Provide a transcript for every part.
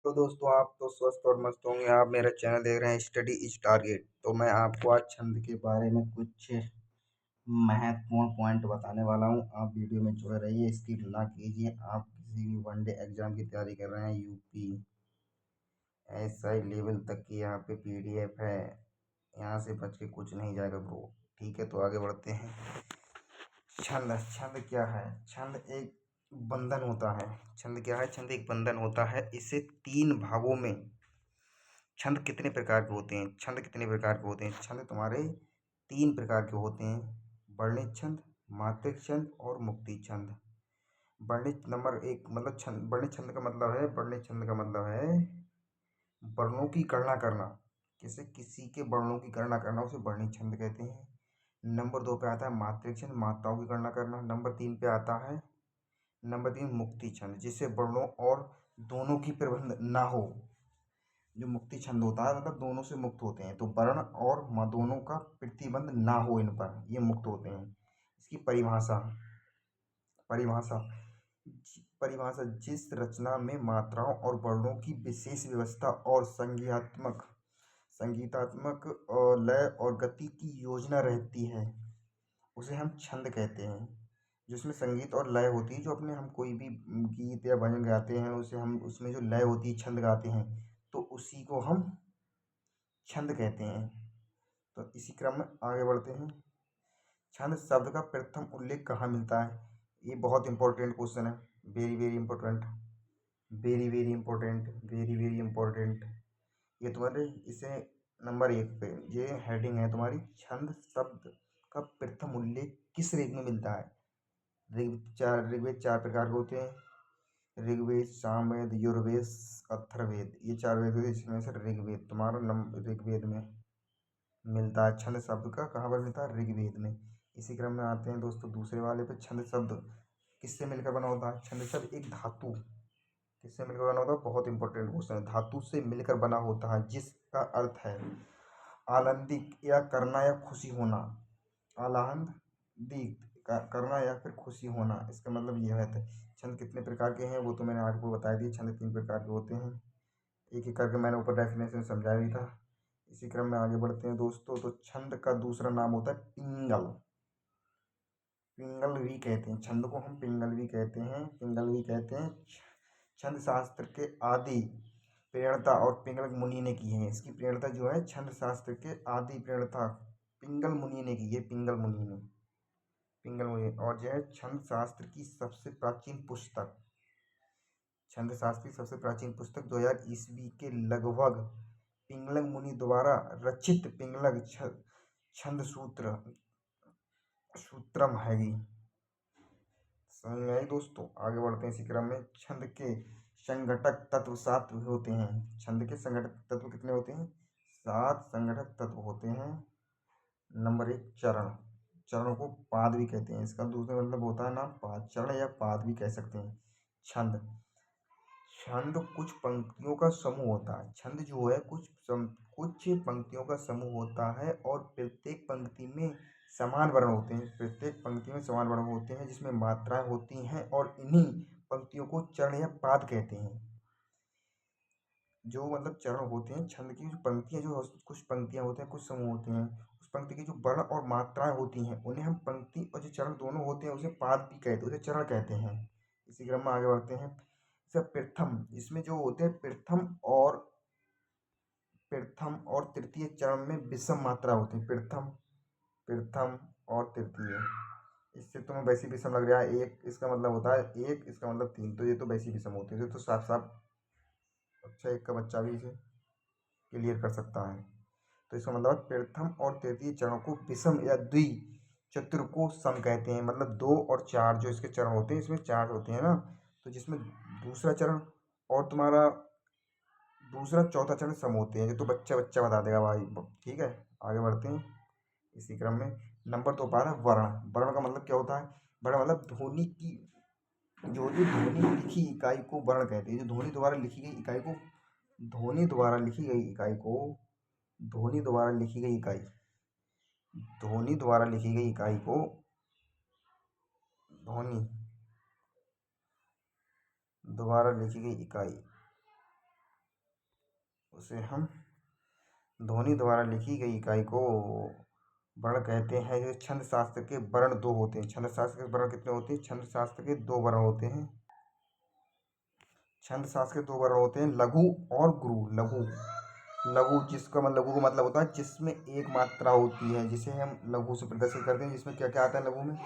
तो दोस्तों, आप तो स्वस्थ और मस्त होंगे। आप मेरा चैनल देख रहे हैं स्टडी इज टारगेट। तो मैं आपको आज छंद के बारे में कुछ महत्वपूर्ण पॉइंट बताने वाला हूं। आप वीडियो में जुड़े रहिए, स्किप ना कीजिए। आप किसी भी वनडे एग्जाम की तैयारी कर रहे हैं, यूपी एसआई लेवल तक की यहाँ पे पीडीएफ है। यहाँ से बच के कुछ नहीं जाएगा ब्रो। ठीक है, तो आगे बढ़ते हैं। छंद छंद क्या है? छंद एक बंधन होता है। छंद क्या है? छंद एक बंधन होता है। इसे तीन भागों में छंद कितने प्रकार के होते हैं? छंद कितने प्रकार के होते हैं? छंद तुम्हारे तीन प्रकार के होते हैं। वर्णित छंद, मात्रिक छंद और मुक्ति छंद। वर्णित नंबर एक मतलब छंद, वर्णित छंद का मतलब है, वर्णित छंद का मतलब है वर्णों की गणना करना। किसी के वर्णों की गणना करना उसे वर्णित छंद कहते हैं। नंबर दो पे आता है मात्रिक छंद, मात्राओं की गणना करना। नंबर तीन पे आता है, नंबर तीन मुक्ति छंद, जिससे वर्णों और दोनों की प्रबंध ना हो। जो मुक्ति छंद होता है मतलब दोनों से मुक्त होते हैं, तो वर्ण और दोनों का प्रतिबंध ना हो इन पर, ये मुक्त होते हैं। इसकी परिभाषा परिभाषा परिभाषा जिस रचना में मात्राओं और वर्णों की विशेष व्यवस्था और संगीतात्मक लय और गति की योजना रहती है, उसे हम छंद कहते हैं। जिसमें संगीत और लय होती है, जो अपने हम कोई भी गीत या भजन गाते हैं, उसे हम उसमें जो लय होती है, छंद गाते हैं, तो उसी को हम छंद कहते हैं। तो इसी क्रम में आगे बढ़ते हैं। छंद शब्द का प्रथम उल्लेख कहाँ मिलता है? ये बहुत इंपॉर्टेंट क्वेश्चन है। Very very important, very very important, very very important. ये तुम्हारे इसे नंबर एक पे ये हेडिंग है तुम्हारी, छंद शब्द का प्रथम उल्लेख किस ऋग में मिलता है? ऋग्वेद चार प्रकार के होते हैं। ऋग्वेद, सामवेद, यजुर्वेद, अथर्ववेद। ये चार वेद होते हैं, इसमें से ऋग्वेद तुम्हारा ऋग्वेद में मिलता है। छंद शब्द का कहाँ पर मिलता है? ऋग्वेद में। इसी क्रम में आते हैं दोस्तों दूसरे वाले पे। छंद शब्द किससे मिलकर बना होता है? छंद शब्द एक धातु किससे मिलकर बना होता है? बहुत इंपॉर्टेंट क्वेश्चन है। धातु से मिलकर बना होता है, जिसका अर्थ है आनंदित या करना या खुशी होना। आह्लादित करना या फिर खुशी होना, इसका मतलब यह है। छंद कितने प्रकार के हैं वो तो मैंने आपको बता दिया। छंद तीन प्रकार के होते हैं, एक एक करके मैंने ऊपर डेफिनेशन समझाया भी था। इसी क्रम में आगे बढ़ते हैं दोस्तों। तो छंद का दूसरा नाम होता है पिंगल। पिंगल भी कहते हैं छंद को, हम पिंगल भी कहते हैं, पिंगल भी कहते हैं। छंद शास्त्र के आदि प्रणेता और पिंगल मुनि ने की है। इसकी प्रणेता जो है, छंद शास्त्र के आदि प्रणेता पिंगल मुनि ने की है। पिंगल मुनि। और जो है छंद शास्त्र की सबसे प्राचीन पुस्तक, छंद शास्त्र की सबसे प्राचीन पुस्तक 2000 ईस्वी के लगभग पिंगलक मुनि द्वारा रचित पिंगलक छंद सूत्रम हैगी। समझ में आई दोस्तों? आगे बढ़ते हैं इसी क्रम में। छंद के संघटक तत्व सात होते हैं। छंद के संघटक तत्व कितने होते हैं? सात संघटक तत्व होते हैं। नंबर एक, चरण। चरणों को पाद भी कहते हैं। इसका दूसरा मतलब होता है नाम पाद, चरण या पाद भी कह सकते हैं। छंद छंद कुछ पंक्तियों का समूह होता है। छंद जो है कुछ पंक्तियों का समूह होता है, और प्रत्येक पंक्ति में समान वर्ण होते हैं। प्रत्येक पंक्ति में समान वर्ण होते हैं, जिसमें मात्राएं होती हैं, और इन्हीं पंक्तियों को चरण या पाद कहते हैं। जो मतलब चरण होते हैं, छंद की जो पंक्तियां, जो कुछ पंक्तियां होते हैं, कुछ समूह होते हैं, उस पंक्ति की जो वर्ण और मात्राएं होती हैं, उन्हें हम पंक्ति और जो चरण दोनों होते हैं उसे पाद भी कहते हैं, उसे चरण कहते हैं। इसी क्रम में आगे बढ़ते हैं। सब प्रथम, इसमें जो होते हैं प्रथम और तृतीय चरण में विषम मात्रा होती है। प्रथम और तृतीय, इससे तुम्हें वैसी विषम लग रहा है। एक इसका मतलब होता है एक, इसका मतलब तीन, तो ये तो वैसी विषम होती है। तो साफ साफ अच्छा एक का बच्चा भी इसे क्लियर कर सकता है। तो इसका मतलब प्रथम और तृतीय चरणों को विषम या द्वि चतुर को सम कहते हैं। मतलब दो और चार जो इसके चरण होते हैं, इसमें चार होते हैं ना, तो जिसमें दूसरा चरण और तुम्हारा दूसरा चौथा चरण सम होते हैं। ये तो बच्चा बच्चा बता देगा भाई। ठीक है, आगे बढ़ते हैं इसी क्रम में। नंबर दो पर है वर्ण। वर्ण का मतलब क्या होता है? वर्ण मतलब ध्वनि की, जो भी ध्वनि लिखी इकाई को वर्ण कहते हैं। जो ध्वनि द्वारा लिखी गई इकाई को ध्वनि द्वारा लिखी गई इकाई को ध्वनि द्वारा लिखी गई इकाई ध्वनि द्वारा लिखी गई इकाई को ध्वनि द्वारा लिखी गई इकाई उसे हम ध्वनि द्वारा लिखी गई इकाई को वर्ण कहते हैं। जो छंद शास्त्र के वर्ण दो होते हैं। छंद शास्त्र के वर्ण कितने होते हैं? छंद शास्त्र के दो वर्ण होते हैं। छंद शास्त्र के दो वर्ण होते हैं, लघु और गुरु। लघु, लघु जिसका मतलब, लघु का मतलब होता है जिसमें एक मात्रा होती है, जिसे हम लघु से प्रदर्शित करते हैं। जिसमें क्या क्या आता है लघु में?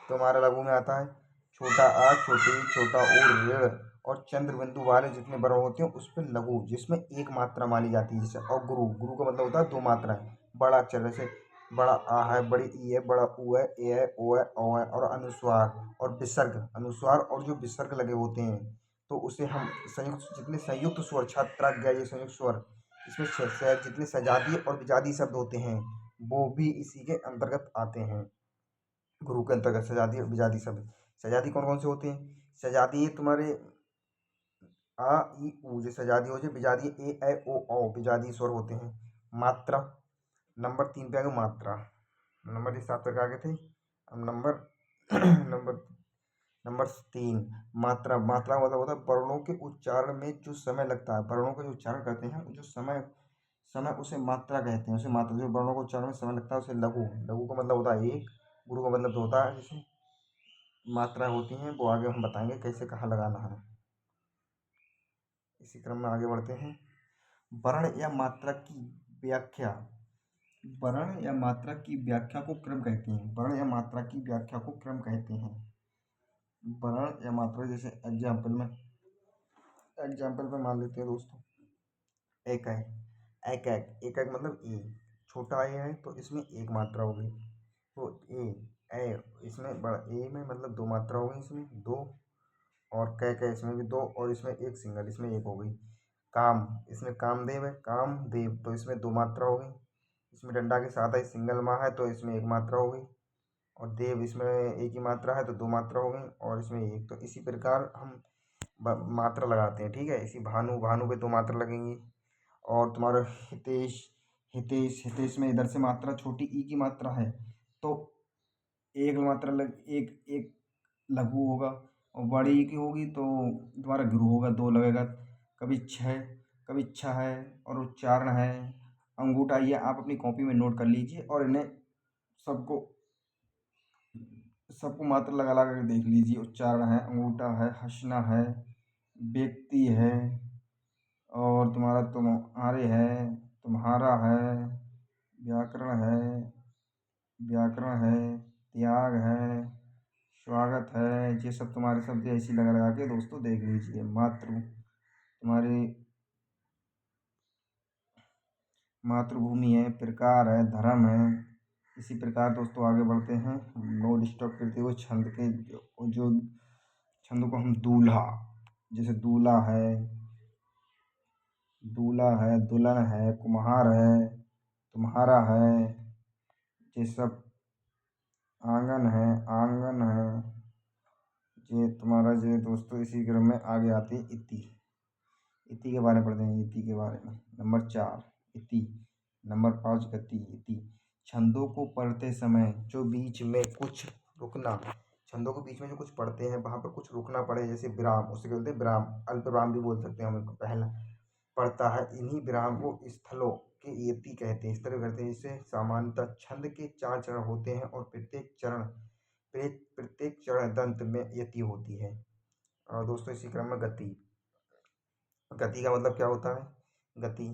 तो हमारा लघु में आता है छोटा आ, छोटी ई, छोटा ऊ, ऋण और चंद्र बिंदु वाले जितने वर्ण होते हैं उस पर लघु, जिसमें एक मात्रा मानी जाती है जैसे। और गुरु, गुरु का मतलब होता है दो मात्राएं। बड़ा अक्षर जैसे बड़ा आ है, बड़ी ई है, बड़ा ऊ है, ए है, ओ है, औ है, और अनुस्वार और विसर्ग। अनुस्वार और जो विसर्ग लगे होते हैं तो उसे हम संयुक्त, जितने संयुक्त स्वर, छात्रा ये संयुक्त स्वर, इसमें जितने सजातीय और विजातीय शब्द होते हैं वो भी इसी के अंतर्गत आते हैं। गुरु के अंतर्गत सजातीय और विजातीय शब्द। सजातीय कौन कौन से होते हैं? सजातीय तुम्हारे आ ई ऊ जो सजातीय हो जाए। विजातीय ए ऐ ओ औ विजातीय स्वर होते हैं। मात्रा, नंबर 3 पे आ गए मात्रा। नंबर 7 तक आ गए थे। अब नंबर नंबर नंबर 3 मात्रा। मात्रा का मतलब होता है वर्णों के उच्चारण में जो समय लगता है। वर्णों का जो उच्चारण करते हैं जो समय समय उसे मात्रा कहते हैं। उसे मात्रा, जो वर्णों को उच्चारण में समय लगता है उसे लघु। लघु का मतलब होता है एक, गुरु का मतलब दो होता है। जैसे मात्रा होती हैं वो आगे हम बताएंगे कैसे कहाँ लगाना है। इसी क्रम में आगे बढ़ते हैं। वर्ण या मात्रा की व्याख्या। वर्ण या मात्रा की व्याख्या को क्रम कहते हैं। वर्ण या मात्रा की व्याख्या को क्रम कहते हैं। वर्ण या मात्रा, जैसे एग्जाम्पल में मान लेते हैं दोस्तों। एक है, एक एक एक एक मतलब ए, छोटा ए है तो इसमें एक मात्रा होगी तो ए इसमें बड़ा ए में मतलब दो मात्रा होगी, इसमें दो। और कै इसमें भी दो, और इसमें एक सिंगल, इसमें एक हो गई। काम, इसमें कामदेव है, कामदेव तो इसमें दो मात्रा हो गई। इसमें डंडा के साथ है, सिंगल माँ है तो इसमें एक मात्रा हो गई। और देव इसमें एक ही मात्रा है तो दो मात्रा हो गई, और इसमें एक। तो इसी प्रकार हम मात्रा लगाते हैं, ठीक है। इसी भानु, भानु पे दो मात्रा लगेंगी। और तुम्हारा हितेश, हितेश, हितेश में इधर से मात्रा छोटी ई की मात्रा है तो एक मात्रा एक एक लघु होगा। और बड़ी ई की होगी तो तुम्हारा गुरु होगा, दो लगेगा। कभी छः, कभी छः है और उच्चारण है। अंगूठा, ये आप अपनी कॉपी में नोट कर लीजिए और इन्हें सबको सबको मात्रा लगा लगा कर देख लीजिए। उच्चारण है, अंगूठा है, हंसना है, व्यक्ति है, और तुम्हारा तुम्हारे है, तुम्हारा है, व्याकरण है, व्याकरण है, त्याग है, स्वागत है। ये सब तुम्हारे शब्द ऐसी लगा लगा के दोस्तों देख लीजिए। तुम्हारी मातृभूमि है, प्रकार है, धर्म है। इसी प्रकार दोस्तों आगे बढ़ते हैं। नो डिस्टर्ब करते हुए छंद के जो छंद को हम दूल्हा, जैसे दूल्हा है, दुल्हन है, कुम्हार है, तुम्हारा है, ये सब। आंगन है, आंगन है, ये तुम्हारा ये दोस्तों। इसी क्रम में आगे आती है इति। इति के बारे में पढ़ते हैं। इति के बारे में नंबर 4 इति। नंबर 5 गति। इति छंदों को पढ़ते समय जो बीच में कुछ रुकना, छंदों के बीच में जो कुछ पढ़ते हैं वहां पर कुछ रुकना पड़े, जैसे विराम, उसे कहते हैं विराम। अल्प विराम भी बोल सकते हैं हम इसको। पहला पड़ता है, इन्हीं विराम को स्थलों के यति कहते हैं। इस तरह करते हैं। इससे सामान्यतः छंद के 4 चरण होते हैं और प्रत्येक चरण दंत में यति होती है। और दोस्तों इसी क्रम में गति। गति का मतलब क्या होता है? गति,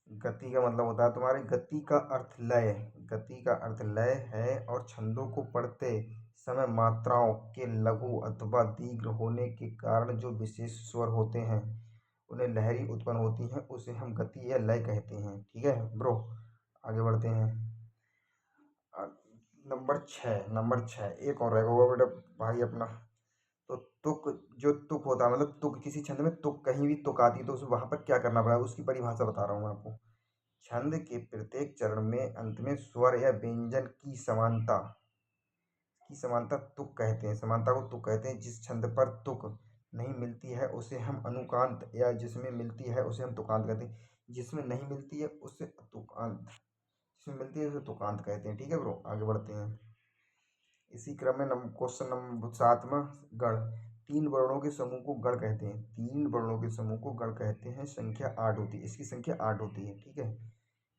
गति का मतलब होता है तुम्हारे, गति का अर्थ लय। गति का अर्थ लय है। और छंदों को पढ़ते समय मात्राओं के लघु अथवा दीर्घ होने के कारण जो विशेष स्वर होते हैं उन्हें लहरी उत्पन्न होती हैं, उसे हम गति या लय कहते हैं, ठीक है ब्रो। आगे बढ़ते हैं। नंबर 6 एक और रहेगा वो बेटा भाई अपना। तो तुक, जो तुक होता है, मतलब तुक, किसी छंद में तुक, कहीं भी तुक आती है तो उसे वहां पर क्या करना पड़ेगा उसकी परिभाषा बता रहा हूँ मैं आपको। छंद के प्रत्येक चरण में अंत में स्वर या व्यंजन की समानता तुक कहते हैं। समानता को तुक कहते हैं। जिस छंद पर तुक नहीं मिलती है उसे हम अनुकांत, या जिसमें मिलती है उसे हम तुकांत कहते हैं। जिसमें नहीं मिलती है उसे तुकांत, जिसमें मिलती है उसे तुकांत कहते हैं, ठीक है ब्रो। आगे बढ़ते हैं। इसी क्रम में क्वेश्चन नंबर 7वां गण। तीन वर्णों के समूह को गण कहते हैं। तीन वर्णों के समूह को गण कहते हैं। संख्या 8 होती है, इसकी संख्या 8 होती है। ठीक है,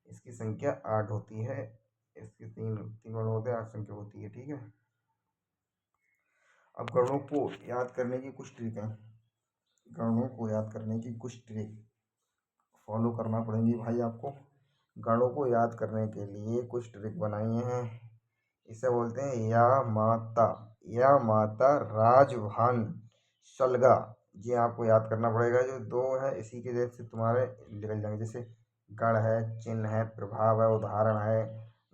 इसकी संख्या 8 होती है। इसके तीन तीन वर्ण होते हैं, 8 संख्या होती है। ठीक है, अब गणों को याद करने की कुछ ट्रिक है। गणों को याद करने की कुछ ट्रिक फॉलो करना पड़ेंगी भाई आपको। गणों को याद करने के लिए कुछ ट्रिक बनाई हैं। इसे बोलते हैं या माता राजभान शलगा। ये आपको याद करना पड़ेगा। जो दो है इसी के जैसे तुम्हारे निकल जाएंगे। जैसे गण है, चिन्ह है, प्रभाव है, उदाहरण है,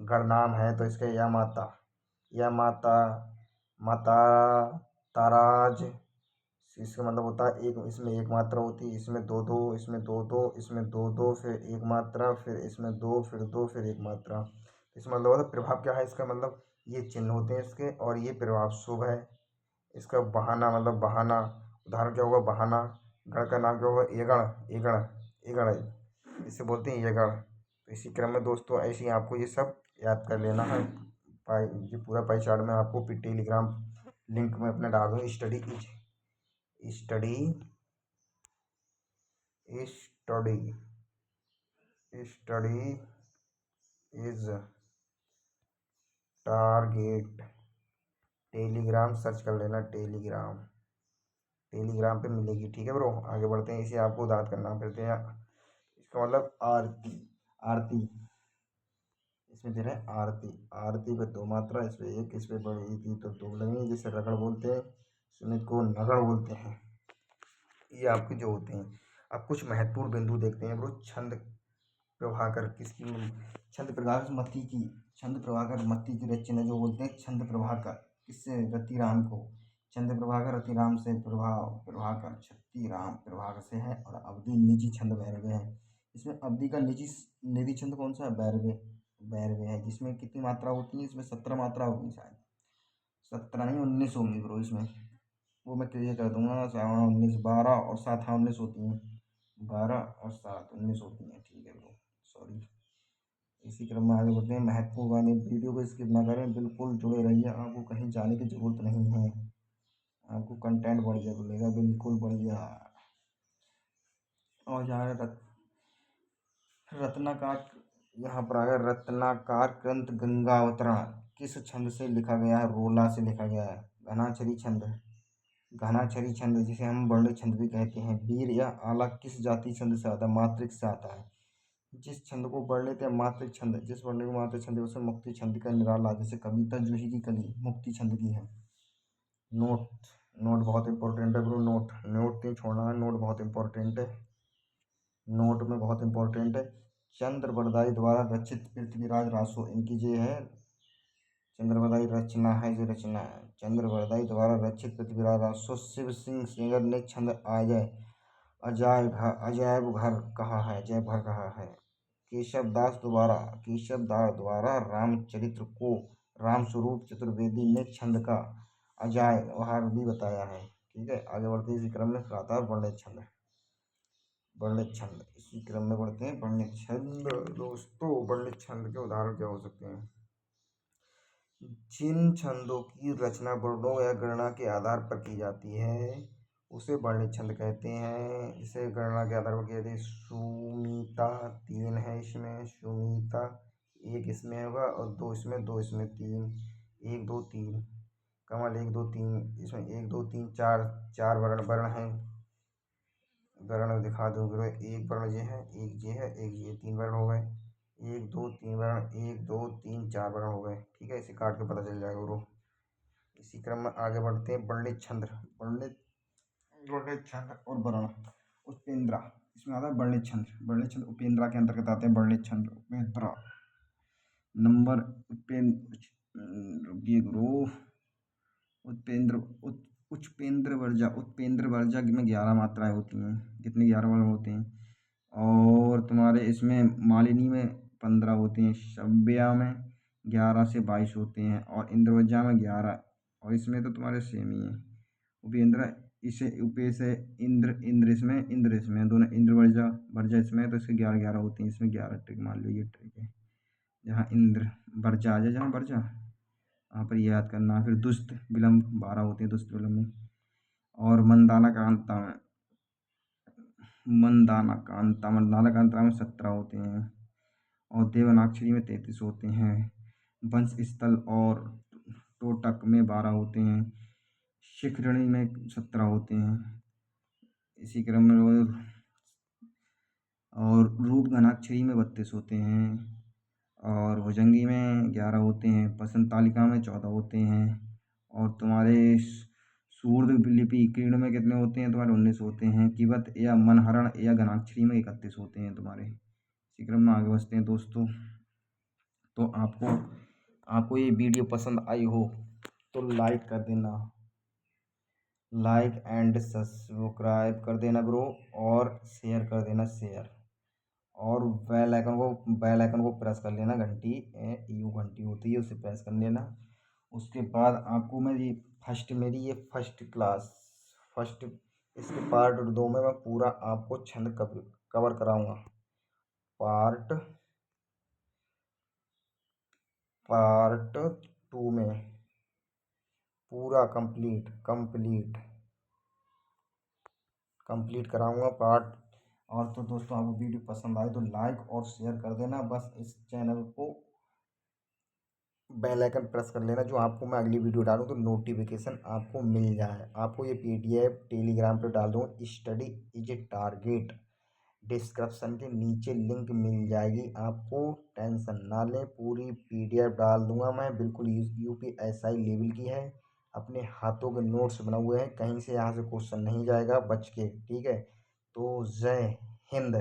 गण नाम है, तो इसके या माता, माता, ताराज। इसका मतलब होता है एक, इसमें एक मात्रा होती है, इसमें दो दो, इसमें दो दो, इसमें दो दो, फिर एक मात्रा, फिर इसमें दो, फिर दो, फिर एक मात्रा। इसका मतलब होता है प्रभाव क्या है। इसका मतलब ये चिन्ह होते हैं इसके, और ये प्रभाव शुभ है। इसका बहाना मतलब बहाना, उदाहरण क्या होगा, बहाना। गण का नाम क्या होगा, एगण। एगण, एगण इसे बोलते हैं एगण। तो इसी क्रम में दोस्तों ऐसे ही आपको ये सब याद कर लेना है। ये पूरा पाई चार्ट में आपको टेलीग्राम लिंक में अपने डाल दूँ। Study study study study is target. Telegram search कर लेना, टेलीग्राम पे मिलेगी। ठीक है ब्रो, आगे बढ़ते हैं। इसे आपको याद करना फिरते हैं। इसका मतलब आरती, आरती इसमें दे रहे हैं आरती। आरती पे दो मात्रा, इस पे एक, इस पे बड़ी थी तो दो लगेंगे। जिसे रगड़ बोलते हैं, सुमित को नगड़ बोलते हैं। ये आपके जो होते हैं। अब कुछ महत्वपूर्ण बिंदु देखते हैं ब्रो। छंद प्रभाकर किसकी, छंद प्रभाकर मती की, छंद प्रभाकर मती की रचना जो बोलते हैं छंद प्रभाकर। किससे, रतिराम को। छंद प्रभाकर रतिराम से, प्रभाकर छत्तीराम प्रभाकर से है। और अवधि निजी छंद भैरवे है। इसमें अवधि का निजी निधि छंद कौन सा है, भैरवे। भैरवे है, जिसमें कितनी मात्रा होती है, इसमें 17 मात्रा होगी शायद। 17 नहीं 19 होंगी ब्रो इसमें। वो मैं क्लियर कर दूंगा। 19, 12 और 7, हाँ 19 होती हैं। 12 और 7 19 होती हैं। ठीक है ब्रो, सॉरी। इसी क्रम में आगे बढ़ते हैं। महत्वपूर्ण वाले वीडियो को स्किप ना करें, बिल्कुल जुड़े रहिए। आपको कहीं जाने की जरूरत नहीं है। आपको कंटेंट बढ़िया मिलेगा, बिल्कुल बढ़िया। और जहाँ रत्नाकार, यहाँ पर आया रत्नाकार ग्रंथ गंगा अवतरण किस छंद से लिखा गया है, रोला से लिखा गया है। घनाक्षरी छंद, घनाक्षरी छंद जिसे हम वर्ण छंद भी कहते हैं। वीर या आला किस जाति छंद से आता है, मात्रिक से आता है। जिस छंद को पढ़ लेते हैं मात्रिक छंद, जिस वर्ण को मात्रिक छंद है उसे मुक्ति छंद का निराला। जैसे कविता जूही की कली मुक्ति छंद की है। नोट, नोट बहुत इंपॉर्टेंट है ब्रो। नोट नोट नहीं छोड़ना है, नोट बहुत इंपॉर्टेंट है। नोट में बहुत इंपॉर्टेंट है। चंद्रबरदाई द्वारा रचित पृथ्वीराज रासो, इनकी जो है चंद्रबरदाई रचना है, जो रचना है चंद्रबरदाई द्वारा रचित पृथ्वीराज रासो। शिव सिंह सेंगर ने छंद अजायब घर कहा है, अजैब घर कहा है। केशव दास द्वारा रामचरित्र को रामस्वरूप चतुर्वेदी ने छंद का अजायब घर भी बताया है। ठीक है, आगे बढ़ते हैं। इसी क्रम में आता है वर्णित छंद। वर्णित छंद, इसी क्रम में बढ़ते हैं। वर्णित छंद दोस्तों, वर्णित छंद के उदाहरण क्या हो सकते हैं। जिन छंदों की रचना वर्णों या गणना के आधार पर की जाती है उसे वर्णित छंद कहते हैं। इसे गणना के आधार पर किया जाती है। सुमीता 3 है इसमें, सुमीता 1 इसमें होगा, और 2 इसमें, 2 इसमें, 3, 1 2 3, कमल 1 2 3 इसमें, 1 2 3 4, 4 वर्ण हैं। वर्ण दिखा दूँ फिर, एक वर्ण ये है, एक ये है, एक ये, 3 वर्ण हो गए। 1 2 3 वर्ण, 1 2 3 4 वर्ण हो गए। ठीक है, इसे काट के पता चल जाएगा ब्रो। इसी क्रम में आगे बढ़ते हैं। वर्णित छंद, वर्णित वर्णित छंद और वर्ण। उपेंद्रा इसमें आता है वर्णित छंद। वर्णित छंद उपेंद्रा के अंतर्गत आते हैं। वर्णित छंद उपेंद्रा नंबर, रुकिए गुरु, उत्पेंद्र उच्चपेंद्र वर्जा, उत्पेंद्र वर्जा में 11 मात्राएं होती हैं। कितने, 11 वर्ण होते हैं। और तुम्हारे इसमें मालिनी में 15 होते हैं। शव्या में 11 से 22 होते हैं। और इंद्रवज्जा में 11। और इसमें तो तुम्हारे सेम ही है। उपेंद्र, इसे उपे से इंद्र, इंद्र इसमें दोनों, इंद्र वर्जा वर्जा इसमें है, तो इसके 11 11 होते हैं। इसमें 11 ट्रिक मान लो, ये ट्रिक है। जहाँ इंद्र वर्जा आ जाए, जहाँ वर्जा वहाँ पर याद करना। फिर दुष्ट विलम्ब 12 होते हैं दुष्ट विलम्ब में। और मंदाना कांता में 17 होते हैं और देवनागरी में 33 होते हैं। वंश स्थल और टोटक में 12 होते हैं। शिखरणी में 17 होते हैं। इसी क्रम में और रूप घनाक्षरी में 32 होते हैं और भुजंगी में 11 होते हैं। पसंद तालिका में 14 होते हैं और तुम्हारे सूर्य लिपि किरण में कितने होते हैं तुम्हारे? 19 होते हैं। किवत या मनहरण या घनाक्षरी में 31 होते हैं तुम्हारे। इसी क्रम में आगे बढ़ते हैं दोस्तों। तो आपको ये वीडियो पसंद आई हो तो लाइक कर देना, लाइक एंड सब्सक्राइब कर देना ब्रो, और शेयर कर देना शेयर, और बेल आइकन को प्रेस कर लेना। घंटी यू घंटी होती है उसे प्रेस कर लेना। उसके बाद आपको मेरी ये फर्स्ट क्लास फर्स्ट इसके पार्ट 2 में मैं पूरा आपको छंद कवर कराऊंगा। पार्ट 2 में पूरा कंप्लीट कराऊंगा पार्ट। और तो दोस्तों आपको वीडियो पसंद आए तो लाइक और शेयर कर देना। बस इस चैनल को बेल आइकन प्रेस कर लेना, जो आपको मैं अगली वीडियो डालूँ तो नोटिफिकेशन आपको मिल जाए। आपको ये पीडीएफ टेलीग्राम पे डाल दूँगा। Study is a target description के नीचे लिंक मिल जाएगी, आपको टेंशन ना लें। पूरी पीडीएफ डाल दूंगा मैं, बिल्कुल यूपीएसआई लेवल की है। अपने हाथों के नोट्स बने हुए हैं, कहीं से यहाँ से क्वेश्चन नहीं जाएगा बच के, ठीक है। तो जय हिंद।